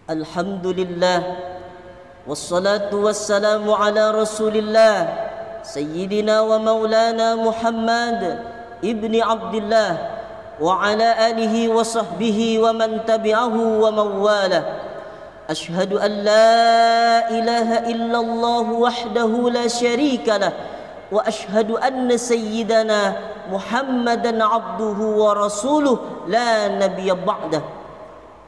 Alhamdulillah, wassalatu wassalamu ala rasulillah Sayyidina wa maulana Muhammad ibni Abdillah wa ala alihi wa sahbihi wa man tabi'ahu wa mawala. Ashhadu an la ilaha illallah wahdahu la syarika lah, wa ashhadu anna sayyidana Muhammadan abduhu wa rasuluh la nabiyya ba'dah.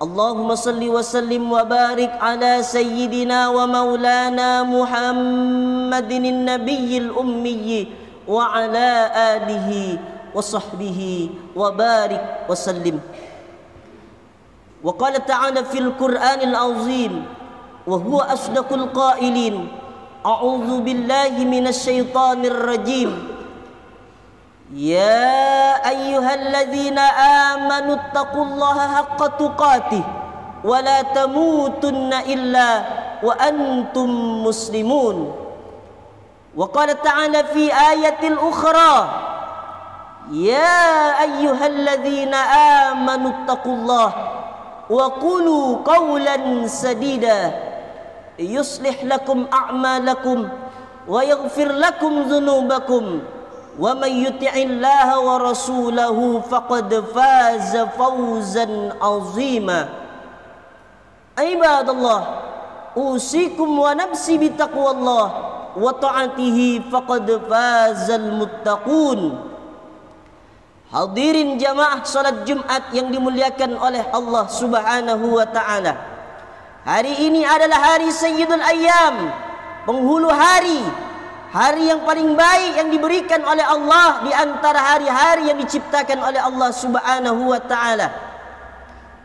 Allahumma salli wa sallim wa barik ala sayyidina wa maulana Muhammadin nabiyil ummi wa ala alihi wa sahbihi wa barik wa sallim. Wa qala ta'ala fil Qur'anil azim wa huwa asdaqul qailin, a'udzu billahi minasy syaithanir rajim. Ya ayyuhalladzina amanu taqullaha haqqa tuqatih wa la tamutunna illa wa antum muslimun. Wa qala ta'ala fi ayatil ukhra, ya ayyuhalladzina amanu taqullaha wa qulu qawlan sadida yuslih lakum a'malakum wa yaghfir lakum dhunubakum wa may yuti'illaha wa rasulahu faqad faza fawzan 'azima. Ibadallah, usikum wa nafsi bitaqwallah wa ta'atihi faqad fazal muttaqun. Hadirin jamaah salat Jumat yang dimuliakan oleh Allah Subhanahu wa taala. Hari ini adalah hari Sayyidul Ayyam, penghulu hari, hari yang paling baik yang diberikan oleh Allah di antara hari-hari yang diciptakan oleh Allah Subhanahu wa taala.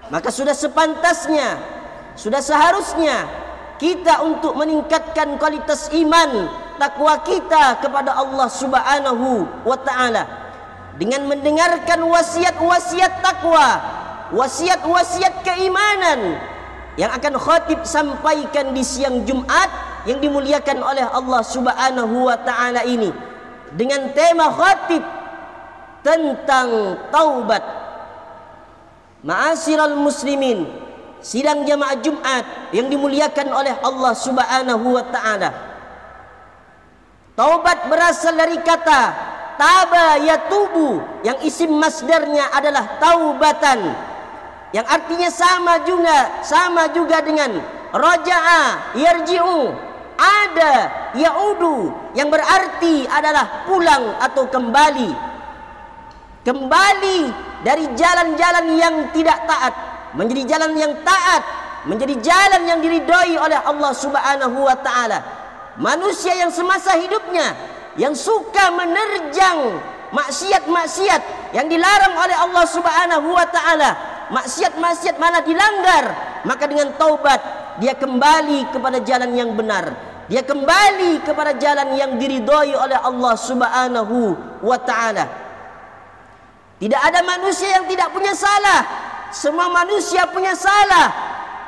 Maka sudah sepantasnya, sudah seharusnya kita untuk meningkatkan kualitas iman, takwa kita kepada Allah Subhanahu wa taala dengan mendengarkan wasiat-wasiat takwa, wasiat-wasiat keimanan yang akan khatib sampaikan di siang Jumat yang dimuliakan oleh Allah Subhanahu wa taala ini, dengan tema khatib tentang taubat. Ma'asyiral muslimin, sidang jamaah Jumat yang dimuliakan oleh Allah Subhanahu wa taala. Taubat berasal dari kata taba yatubu, yang isim masdarnya adalah taubatan, yang artinya sama juga dengan raja'a yarji'u, ada yaudu, yang berarti adalah pulang atau kembali dari jalan-jalan yang tidak taat menjadi jalan yang taat, menjadi jalan yang diridhoi oleh Allah Subhanahu wa taala. Manusia yang semasa hidupnya yang suka menerjang maksiat-maksiat yang dilarang oleh Allah Subhanahu wa taala, maksiat-maksiat mana dilanggar, maka dengan taubat dia kembali kepada jalan yang benar, dia kembali kepada jalan yang diridhoi oleh Allah Subhanahu wa taala. Tidak ada manusia yang tidak punya salah. Semua manusia punya salah.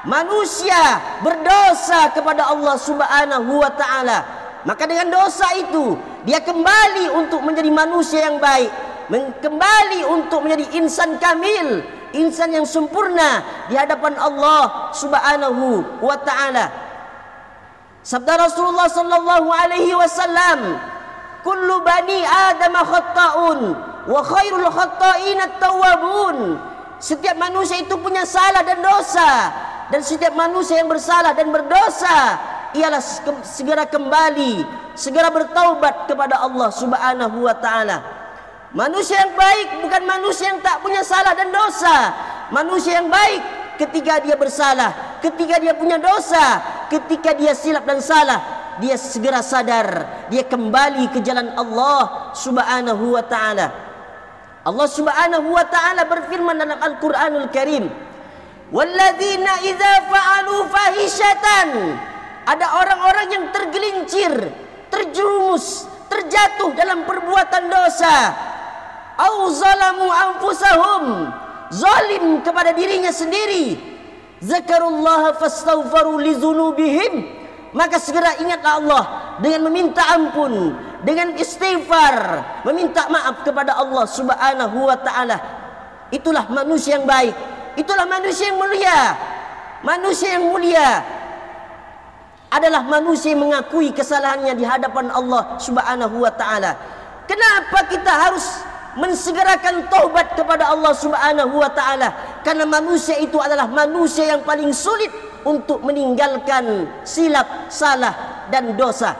Manusia berdosa kepada Allah Subhanahu wa taala. Maka dengan dosa itu dia kembali untuk menjadi manusia yang baik, kembali untuk menjadi insan kamil, insan yang sempurna di hadapan Allah Subhanahu wa taala. Sabda Rasulullah sallallahu alaihi wasallam, kullu bani Adam khata'un wa khairul khata'in at-tawwabun. Setiap manusia itu punya salah dan dosa, dan setiap manusia yang bersalah dan berdosa ialah segera kembali, segera bertaubat kepada Allah Subhanahu wa taala. Manusia yang baik bukan manusia yang tak punya salah dan dosa. Manusia yang baik ketika dia bersalah, ketika dia punya dosa, ketika dia silap dan salah, dia segera sadar, dia kembali ke jalan Allah Subhanahu wa taala. Allah Subhanahu wa taala berfirman dalam Al-Qur'anul Karim, "Walladzina idza fa'alu fahishatan." Ada orang-orang yang tergelincir, terjerumus, terjatuh dalam perbuatan dosa. au zalamu anfusahum, zalim kepada dirinya sendiri, zakarullaha fastaghfaru li dzunubihim, maka segera ingatlah Allah dengan meminta ampun, dengan istighfar, meminta maaf kepada Allah Subhanahu wa taala. Itulah manusia yang baik, itulah manusia yang mulia. Manusia yang mulia adalah manusia yang mengakui kesalahannya di hadapan Allah Subhanahu wa taala. Kenapa kita harus mensegerakan taubat kepada Allah Subhanahu wa taala? Karena manusia itu adalah manusia yang paling sulit untuk meninggalkan silap, salah dan dosa.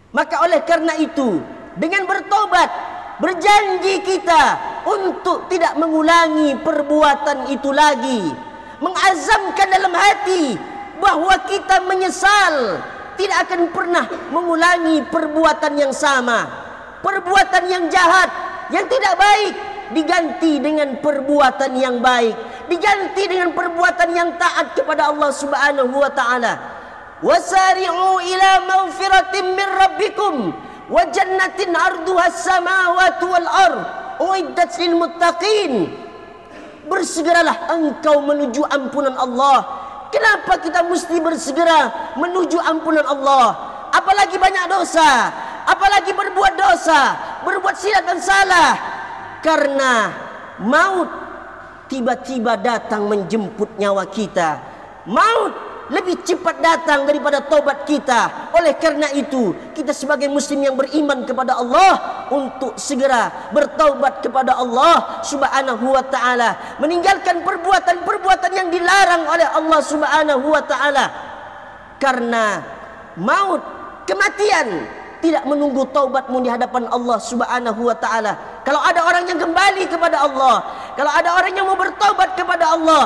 Maka oleh karena itu, dengan bertobat, berjanji kita untuk tidak mengulangi perbuatan itu lagi, mengazamkan dalam hati bahwa kita menyesal, tidak akan pernah mengulangi perbuatan yang sama, perbuatan yang jahat, yang tidak baik, diganti dengan perbuatan yang baik, diganti dengan perbuatan yang taat kepada Allah Subhanahu wa taala. Wasari'u ila maghfiratin min rabbikum wa jannatin 'arduha as-samawati wal ard uiddat lil muttaqin. Bersegeralah engkau menuju ampunan Allah. Kenapa kita mesti bersegera menuju ampunan Allah? Apalagi banyak dosa, apalagi berbuat dosa, berbuat silap dan salah. Karena maut tiba-tiba datang menjemput nyawa kita. Maut lebih cepat datang daripada taubat kita. Oleh karena itu, kita sebagai muslim yang beriman kepada Allah untuk segera bertaubat kepada Allah Subhanahu wa taala, meninggalkan perbuatan-perbuatan yang dilarang oleh Allah Subhanahu wa taala. Karena maut, kematian tidak menunggu taubatmu di hadapan Allah Subhanahu wa taala. Kalau ada orang yang kembali kepada Allah, kalau ada orang yang mau bertaubat kepada Allah,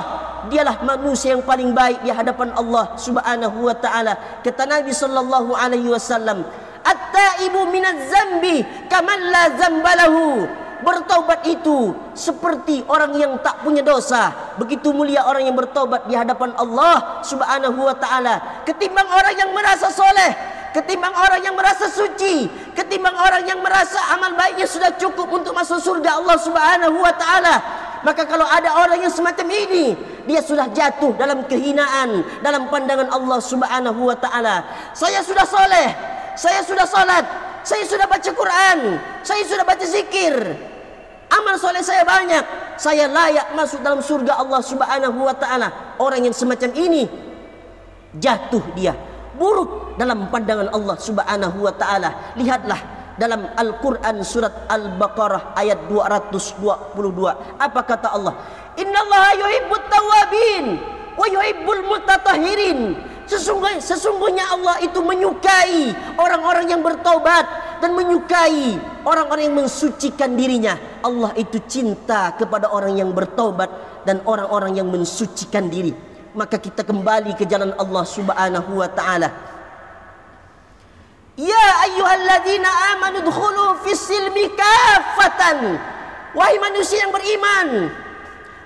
dialah manusia yang paling baik di hadapan Allah Subhanahu wa taala. Kata Nabi sallallahu alaihi wasallam, "At-taibu minaz zambi kaman la zambalahu." Bertaubat itu seperti orang yang tak punya dosa. Begitu mulia orang yang bertaubat di hadapan Allah Subhanahu wa taala ketimbang orang yang merasa soleh, ketimbang orang yang merasa suci, ketimbang orang yang merasa amal baiknya sudah cukup untuk masuk surga Allah Subhanahu wa taala. Maka kalau ada orang yang semacam ini, dia sudah jatuh dalam kehinaan dalam pandangan Allah Subhanahu wa taala. Saya sudah soleh, saya sudah salat, saya sudah baca Quran, saya sudah baca zikir, amal soleh saya banyak, saya layak masuk dalam surga Allah Subhanahu wa taala. Orang yang semacam ini jatuh dia, buruk dalam pandangan Allah Subhanahu wa taala. Lihatlah dalam Al-Quran surat Al-Baqarah ayat 222. Apa kata Allah? Innallaha yuhibbut tawabin wa yuhibbul mutatahhirin. Sesungguhnya Allah itu menyukai orang-orang yang bertaubat dan menyukai orang-orang yang mensucikan dirinya. Allah itu cinta kepada orang yang bertaubat dan orang-orang yang mensucikan diri. Maka kita kembali ke jalan Allah Subhanahu wa taala. Ya ayyuhalladzina amanu dkhulu fis-silmi kaffatan. Wahai manusia yang beriman,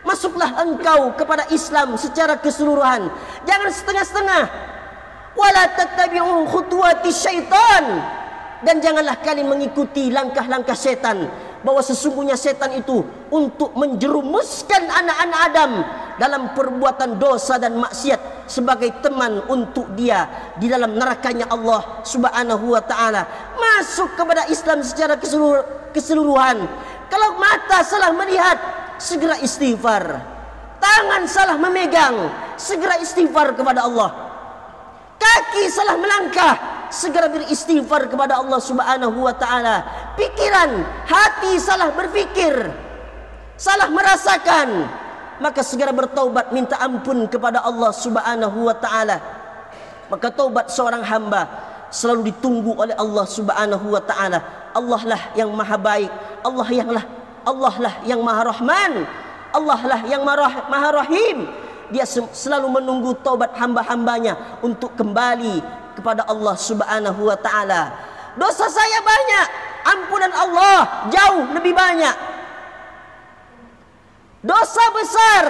masuklah engkau kepada Islam secara keseluruhan, jangan setengah-setengah. Wala tattabi'u khutuwati syaitan, dan janganlah kalian mengikuti langkah-langkah setan, bahwa sesungguhnya setan itu untuk menjerumuskan anak-anak Adam dalam perbuatan dosa dan maksiat sebagai teman untuk dia di dalam nerakanya Allah Subhanahu wa taala. Masuk kepada Islam secara keseluruhan. Kalau mata salah melihat, segera istighfar. Tangan salah memegang, segera istighfar kepada Allah. Kaki salah melangkah, segera beristighfar kepada Allah Subhanahu wa taala. Pikiran, hati salah berfikir, salah merasakan, maka segera bertaubat, minta ampun kepada Allah Subhanahu wa taala. Maka taubat seorang hamba selalu ditunggu oleh Allah Subhanahu wa taala. Allah lah yang maha baik, Allah lah yang maha rahman, Allah lah yang maha rahim. Dia selalu menunggu taubat hamba-hambanya untuk kembali kepada Allah Subhanahu wa taala. Dosa saya banyak, ampunan Allah jauh lebih banyak. Dosa besar,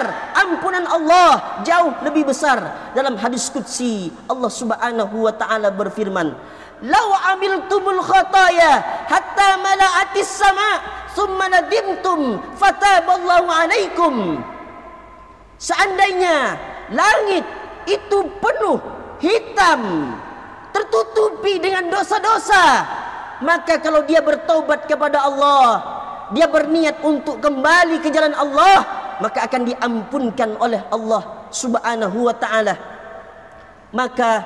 ampunan Allah jauh lebih besar. Dalam hadis qudsi Allah Subhanahu wa taala berfirman, "Lau amiltumul khataya hatta mala'ati as-sama' thumma nadimtum fataballahu alaikum. Seandainya langit itu penuh hitam, tertutupi dengan dosa-dosa, maka kalau dia bertaubat kepada Allah, dia berniat untuk kembali ke jalan Allah, maka akan diampunkan oleh Allah Subhanahu wa ta'ala. Maka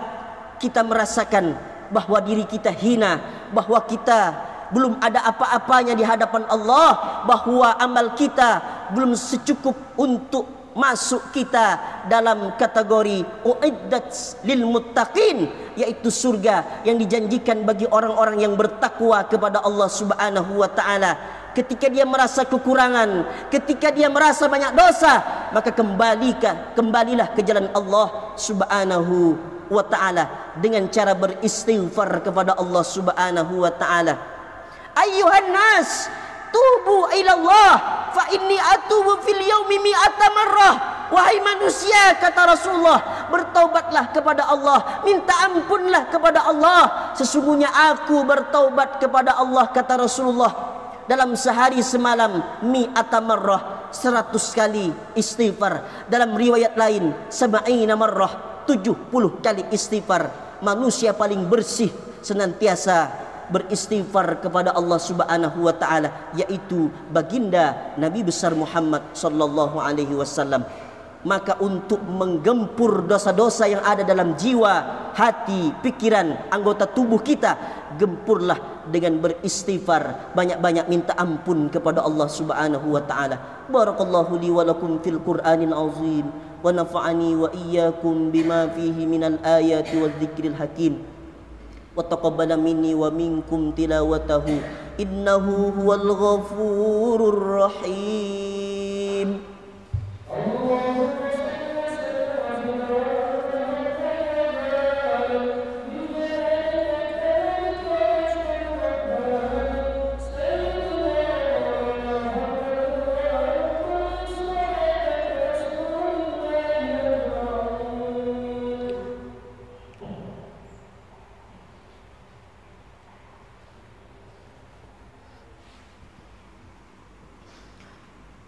kita merasakan bahwa diri kita hina, bahwa kita belum ada apa-apanya di hadapan Allah, bahwa amal kita belum secukup untuk masuk kita dalam kategori uiddat lil muttaqin, yaitu surga yang dijanjikan bagi orang-orang yang bertakwa kepada Allah Subhanahu wa ta'ala. Ketika dia merasa kekurangan, ketika dia merasa banyak dosa, maka kembalilah ke jalan Allah Subhanahu wa ta'ala dengan cara beristighfar kepada Allah Subhanahu wa ta'ala. Ayyuhan nas, tubu ila Allah fa inni atubu fil yaumi mi'ata marrah. Wahai manusia, kata Rasulullah, bertaubatlah kepada Allah, minta ampunlah kepada Allah. Sesungguhnya aku bertaubat kepada Allah, kata Rasulullah, dalam sehari semalam mi'ata marrah, 100 kali istighfar. Dalam riwayat lain sab'ina marrah, 70 kali istighfar. Manusia paling bersih senantiasa beristighfar kepada Allah Subhanahu wa ta'ala, yaitu baginda Nabi besar Muhammad sallallahu alaihi wasallam. Maka untuk menggempur dosa-dosa yang ada dalam jiwa, hati, pikiran, anggota tubuh kita, gempurlah dengan beristighfar, banyak-banyak minta ampun kepada Allah Subhanahu wa ta'ala. Barakallahu li wa lakum fil Qur'anil azim wa nafa'ani wa iyyakum bima fihi minal ayati wadh dzikril hakim. وتقبل مني ومنكم تلاوته إنه هو الغفور الرحيم.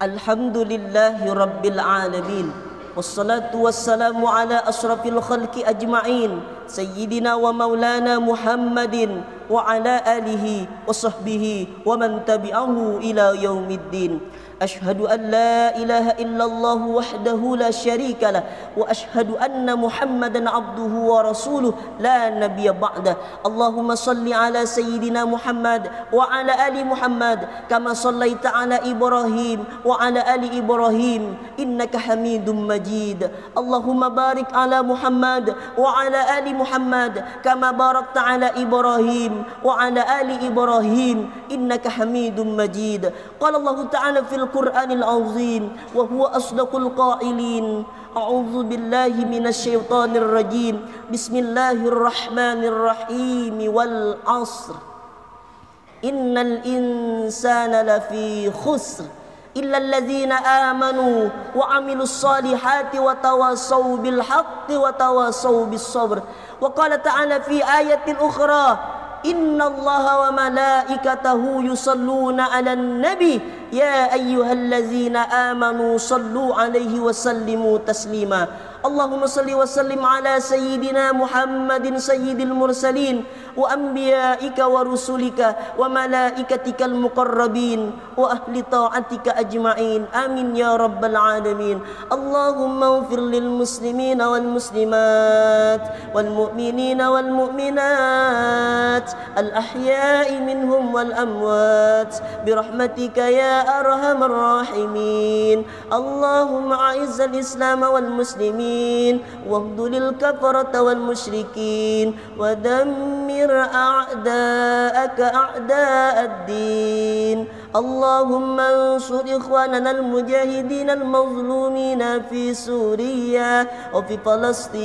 Alhamdulillahi Rabbil Alamin, wassalatu wassalamu ala ashrafil khalqi ajma'in, Sayyidina wa maulana Muhammadin wa ala alihi wa sahbihi wa man tabi'ahu ila yaumiddin. Ashhadu an la ilaha illallah wahdahu la syarika lah, wa ashhadu anna Muhammadan abduhu wa rasuluh la nabiyya ba'dah. Allahumma salli ala Sayyidina Muhammad wa ala ali Muhammad kama sallaita ala Ibrahim wa ala ali Ibrahim innaka Hamidum Majid. Allahumma barik ala Muhammad wa ala ali Muhammad kama barakta ala Ibrahim wa ala ali Ibrahim innaka Hamidum Majid. Qala Allah Ta'ala fil Qur'anil azim wa huwa asdaqul qailin. A'udzu billahi minasy syaithanir rajim. Bismillahirrahmanirrahim. Wal 'ashr. Innal insana lafi khusr illa alladzina amanu wa 'amilus solihati wa tawassaw bil haqqi wa tawassaw bis sabr. Wa qala ta'ala fi ayatin ukhra, Inna Allaha wa malaikatahu yusalluna 'alan nabi ya ayyuhallazina amanu sallu 'alaihi wa sallimu taslima. Allahumma salli wa sallim ala sayyidina Muhammadin sayyidil mursalin wa anbiya'ika wa rusulika wa malaikatikal muqarrabin wa ahli ta'atika ajma'in. Amin ya rabbal alamin. Allahumma ighfir lil muslimina wal muslimat wal mu'minina wal mu'minat al ahya'i minhum wal amwat birahmatika ya arhamar rahimin. Allahumma a'izzal islam wal muslimin واغدل الكفرة والمشركين ودمر أعداءك أعداء الدين. اللهم انصر إخواننا المجاهدين المظلومين في سوريا وفي فلسطين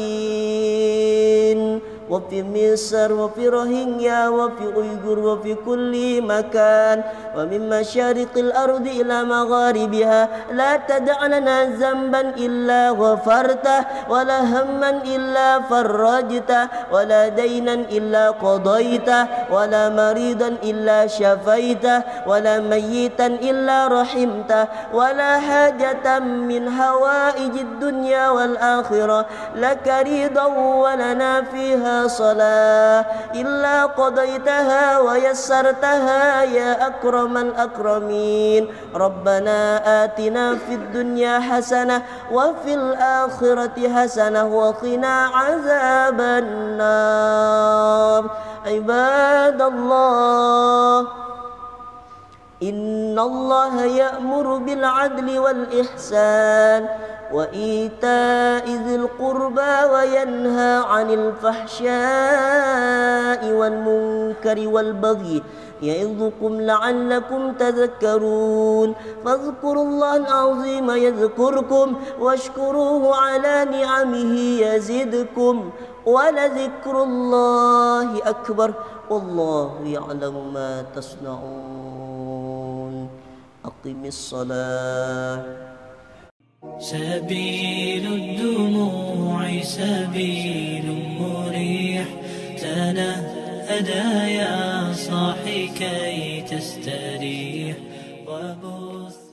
وفي مصر وفي روهينيا وفي أيغور وفي كل مكان ومن مشارق الأرض إلى مغاربها لا تدع لنا ذنبا إلا غفرته ولا هما إلا فرجته ولا دينا إلا قضيته ولا مريضا إلا شفيته ولا ميتا إلا رحمته ولا حاجة من هوائج الدنيا والآخرة لك رضا ولنا فيها صلاة إلا قضيتها ويسرتها يا أكرم الأكرمين. ربنا آتنا في الدنيا حسنة وفي الآخرة حسنة وقنا عذاب النار. عباد الله إن الله يأمر بالعدل والإحسان وإيتاء ذي القربى وينهى عن الفحشاء والمنكر والبغي يعظكم لعلكم تذكرون. فاذكروا الله العظيم يذكركم واشكروه على نعمه يزدكم ولذكر الله أكبر والله يعلم ما تصنعون. أقم الصلاة. سبيل الدموع سبيل مريح تنهدى يا صاحي كي تستريح وبث